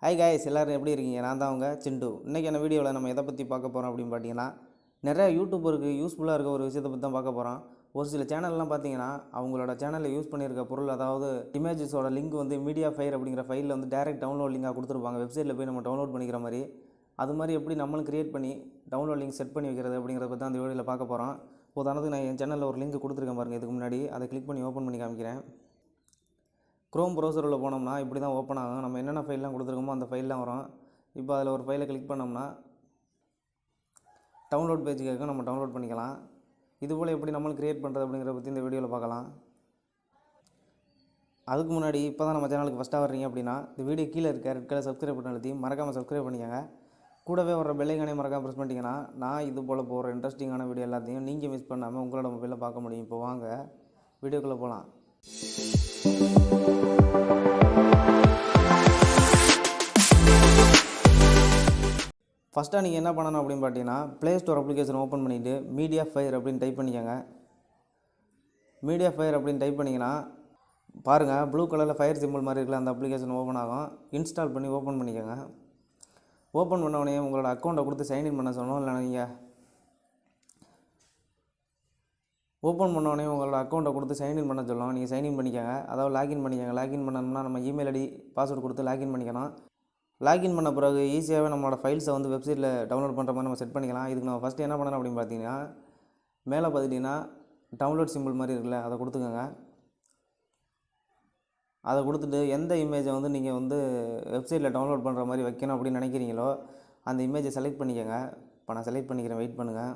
Hi guys, எல்லோரும் எப்படி இருக்கீங்க? நான் தான் அவங்க சிண்டு. இன்றைக்கான வீடியோவில் நம்ம எதை பற்றி பார்க்க போகிறோம் அப்படின்னு பார்த்தீங்கன்னா, நிறையா யூடியூபருக்கு யூஸ்ஃபுல்லாக இருக்க ஒரு விஷயத்தை பற்றி தான் பார்க்க போகிறோம். ஒரு சில சேனல்லாம் பார்த்தீங்கன்னா, அவங்களோட சேனலில் யூஸ் பண்ணியிருக்க பொருள், அதாவது இமேஜஸோட லிங்க் வந்து மீடியாஃபயர் அப்படிங்கிற ஃபைலில் வந்து டேரெக்ட் டவுன்லோட் லிங்காக கொடுத்துருப்பாங்க. வெப்சைட்டில் போய் நம்ம டவுன்லோட் பண்ணிக்கிற மாதிரி. அது மாதிரி எப்படி நம்மளும் க்ரியேட் பண்ணி டவுன்லோட் லிங்க் செட் பண்ணி வைக்கிறது அப்படிங்கிறத பற்றி தான் அந்த வீடியோவில் பார்க்க போகிறோம். உதாரணத்துக்கு நான் என் சேனலில் ஒரு லிங்க் கொடுத்துருக்கேன் பாருங்கள். இதுக்கு முன்னாடி அதை கிளிக் பண்ணி ஓப்பன் பண்ணி காமிக்கிறேன். க்ரோம் ப்ரௌசரில் போனோம்னா இப்படி தான் ஓப்பன் ஆகும். நம்ம என்னென்ன ஃபைல்லாம் கொடுத்துருக்கோமோ அந்த ஃபைல்லாம் வரும். இப்போ அதில் ஒரு ஃபைலை கிளிக் பண்ணோம்னா டவுன்லோட் பேஜ் கேட்கும், நம்ம டவுன்லோட் பண்ணிக்கலாம். இதுபோல் எப்படி நம்மளும் க்ரியேட் பண்ணுறது அப்படிங்கிறத பற்றி இந்த வீடியோவில் பார்க்கலாம். அதுக்கு முன்னாடி இப்போ தான் நம்ம சேனலுக்கு ஃபஸ்ட்டாக வர்றீங்க அப்படின்னா இந்த வீடியோ கீழே இருக்க ரெட் கலர் சப்ஸ்கிரைப் பட்டன் அழுத்தி மறக்காமல் சப்ஸ்கிரைப் பண்ணிக்கோங்க. கூடவே வர பெல் ஐகானை மறக்காமல் ப்ரெஸ் பண்ணிட்டீங்கன்னா நான் இது போல் போகிற இன்ட்ரெஸ்டிங்கான வீடியோ எல்லாத்தையும் நீங்கள் மிஸ் பண்ணாமல் உங்களோட மொபைலில் பார்க்க முடியும். இப்போ வாங்க வீடியோக்குள்ளே போகலாம். ஃபஸ்ட்டாக நீங்கள் என்ன பண்ணணும் அப்படின்னு பார்த்தீங்கன்னா, ப்ளே ஸ்டோர் அப்ளிகேஷன் ஓப்பன் பண்ணிவிட்டு மீடியாஃபயர் அப்படின்னு டைப் பண்ணிக்கோங்க. மீடியாஃபயர் அப்படின்னு டைப் பண்ணிங்கன்னா பாருங்கள், ப்ளூ கலரில் ஃபயர் சிம்பிள் மாதிரி இருக்குல்ல, அந்த அப்ளிகேஷன் ஓப்பன் ஆகும். இன்ஸ்டால் பண்ணி ஓப்பன் பண்ணிக்கோங்க. ஓப்பன் பண்ண உடனே உங்களோட அக்கௌண்ட்டை கொடுத்து சைன்இன் பண்ண சொல்லணும். இல்லை நீங்கள் ஓப்பன் பண்ண உடனே உங்களோட அக்கௌண்ட்டை கொடுத்து சைன்இன் பண்ண சொல்லணும். நீங்கள் சைன்இன் பண்ணிக்கோங்க, அதாவது லாகின் பண்ணிக்கோங்க. லாகின் பண்ணணும்னா நம்ம இமெயில் ஐடி பாஸ்வேர்டு கொடுத்து லாகின் பண்ணிக்கணும். லாகின் பண்ண பிறகு ஈஸியாகவே நம்மளோட ஃபைல்ஸை வந்து வெப்சைட்டில் டவுன்லோட் பண்ணுற மாதிரி நம்ம செட் பண்ணிக்கலாம். இதுக்கு நம்ம ஃபஸ்ட்டு என்ன பண்ணணும் அப்படின்னு பார்த்தீங்கன்னா, மேலே பார்த்துட்டிங்கன்னா டவுன்லோட் சிம்பிள் மாதிரி இருக்குல்ல, அதை கொடுத்துக்கோங்க. அதை கொடுத்துட்டு எந்த இமேஜை வந்து நீங்கள் வந்து வெப்சைட்டில் டவுன்லோட் பண்ணுற மாதிரி வைக்கணும் அப்படின்னு நினைக்கிறீங்களோ அந்த இமேஜை செலக்ட் பண்ணிக்கோங்க. இப்போ நான் செலக்ட் பண்ணிக்கிறேன், வெயிட் பண்ணுங்கள்.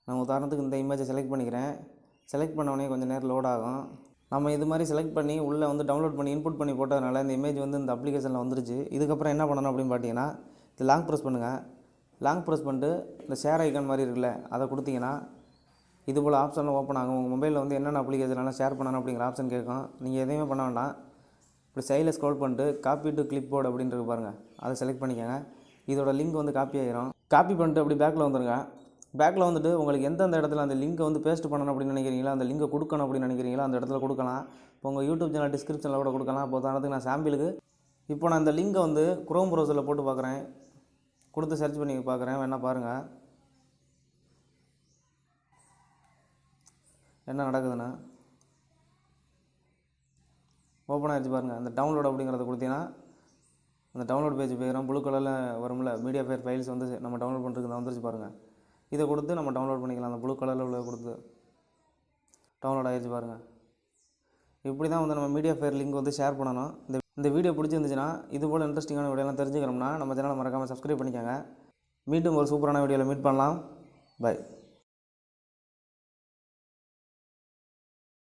நான் உதாரணத்துக்கு இந்த இமேஜை செலக்ட் பண்ணிக்கிறேன். செலக்ட் பண்ண உடனே கொஞ்சம் நேரம் லோட் ஆகும். நம்ம இது மாதிரி செலக்ட் பண்ணி உள்ளே வந்து டவுன்லோட் பண்ணி இன்புட் பண்ணி போட்டதுனால இந்த இமேஜ் வந்து இந்த அப்ளிகேஷனில் வந்துருச்சு. இதுக்கப்புறம் என்ன பண்ணணும் அப்படின்னு பார்த்தீங்கன்னா, இது லாங் ப்ரெஸ் பண்ணுங்கள். லாங் ப்ரெஸ் பண்ணிட்டு இந்த ஷேர் ஐக்கான் மாதிரி இருக்குல்ல, அதை கொடுத்தீங்கன்னா இது போல் ஆப்ஷனில் ஓப்பன் ஆகும். உங்கள் மொபைலில் வந்து என்னென்ன அப்ளிகேஷன்லாம் ஷேர் பண்ணணும் அப்படிங்கிற ஆப்ஷன் கேட்கும். நீங்கள் எதையுமே பண்ண வேண்டாம். இப்படி சைடில் ஸ்க்ரோல் பண்ணிட்டு காப்பி டு கிளிப் போர்டு அப்படின்றது பாருங்கள், அதை செலக்ட் பண்ணிக்கோங்க. இதோட லிங்க் வந்து காப்பி ஆகிரும். காப்பி பண்ணிட்டு அப்படி பேக்கில் வந்துடுங்க. பேக்கில் வந்துட்டு உங்களுக்கு எந்தெந்த இடத்துல அந்த லிங்க்கை வந்து பேஸ்ட் பண்ணணும் அப்படின்னு நினைக்கிறீங்களோ, அந்த லிங்கை கொடுக்கணும் அப்படின்னு நினைக்கிறீங்களோ அந்த இடத்துல கொடுக்கலாம். இப்போ உங்கள் யூடியூப் சேனல் டிஸ்கிரிப்ஷனில் கூட கொடுக்கலாம். இப்போ உதாரணத்துக்கு நான் சாம்பிளுக்கு இப்போ நான் இந்த லிங்கை வந்து க்ரோம் ப்ரௌசரில் போட்டு பார்க்குறேன், கொடுத்து சர்ச் பண்ணி பார்க்குறேன். வேணால் பாருங்கள் என்ன நடக்குதுன்னு. ஓப்பன் ஆகிடுச்சு பாருங்கள். அந்த டவுன்லோட் அப்படிங்கிறத கொடுத்தீங்கன்னா அந்த டவுன்லோட் பேஜ் போயிடும். ப்ளூ கலரில் வரும்ல மீடியாஃபயர் ஃபைல்ஸ் வந்து நம்ம டவுன்லோட் பண்ணுறதுக்கு வந்துருச்சு பாருங்கள். இதை கொடுத்து நம்ம டவுன்லோட் பண்ணிக்கலாம். அந்த ப்ளூ கலரில் உள்ள கொடுத்து டவுன்லோட் ஆகிடுச்சு பாருங்கள். இப்படி தான் வந்து நம்ம மீடியாஃபயர் லிங்க் வந்து ஷேர் பண்ணணும். இந்த வீடியோ பிடிச்சிருந்துச்சுன்னா இது போல் இன்ட்ரெஸ்டிங்கான வீடியோலாம் தெரிஞ்சுக்கணும்னா நம்ம சேனலை மறக்காமல் சப்ஸ்கிரைப் பண்ணிக்கோங்க. மீண்டும் ஒரு சூப்பரான வீடியோவில் மீட் பண்ணலாம். பை.